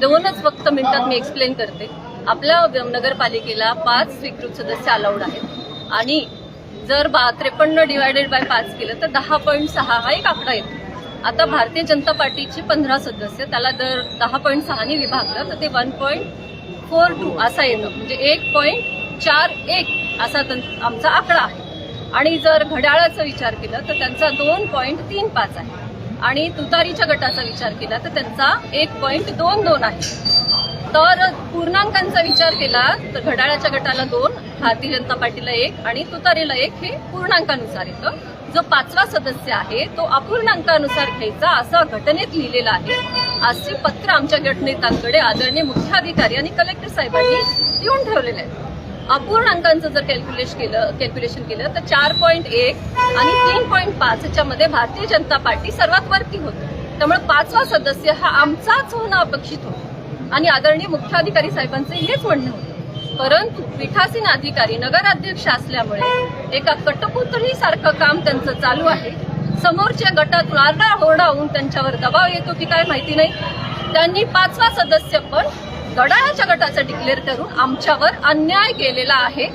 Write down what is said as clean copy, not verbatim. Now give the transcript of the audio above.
2च फक्त मिनिटात मी एक्सप्लेन करते. आपल्या नगरपालिकेला 5 स्वीकृत सदस्य अलाउड आहेत आणि जर 53 डिवायडेड बाय 5 केलं तर 10.6 हा एक आकडा येतो. आता भारतीय जनता पार्टीचे 15 सदस्य, त्याला जर 10.6 ने विभागलं तर ते 1.42 असा येतं, म्हणजे 1.41 असा आमचा आकडा आहे. आणि जर घड्याळाचा विचार केला तर त्यांचा 2.35 आहे आणि तुतारीच्या गटाचा विचार केला तर त्यांचा 1.22 आहे. तर पूर्णांकांचा विचार केला तर घड्याळाच्या गटाला 2, भारतीय जनता पार्टीला 1 आणि तुतारीला 1 हे पूर्णांकानुसार येतं. जो 5वा सदस्य आहे तो अपूर्णांकानुसार घ्यायचा असं घटनेत लिहिलेलं आहे. असे पत्र आमच्या गटनेत्यांकडे आदरणीय मुख्याधिकारी आणि कलेक्टर साहेबांनी देऊन ठेवलेलं आहे. अपूर्णांकांचं जर कॅल्क्युलेशन केलं तर 4.1 आणि 3.5 याच्यामध्ये भारतीय जनता पार्टी सर्वात वरती होती. त्यामुळे 5वा सदस्य हा आमचाच होणं अपेक्षित होतं आणि आदरणीय मुख्याधिकारी साहेबांचं हेच म्हणणं होतं. परंतु पीठासीन अधिकारी नगराध्यक्ष असल्यामुळे एका कटपुतळीसारखं काम त्यांचं चालू आहे. समोरच्या गटातून आरडाओरडा होऊन त्यांच्यावर दबाव येतो की काय माहिती नाही. त्यांनी 5वा सदस्य पण घड्याळाच्या गटाचा डिक्लेअर करून आमच्यावर अन्याय केलेला आहे.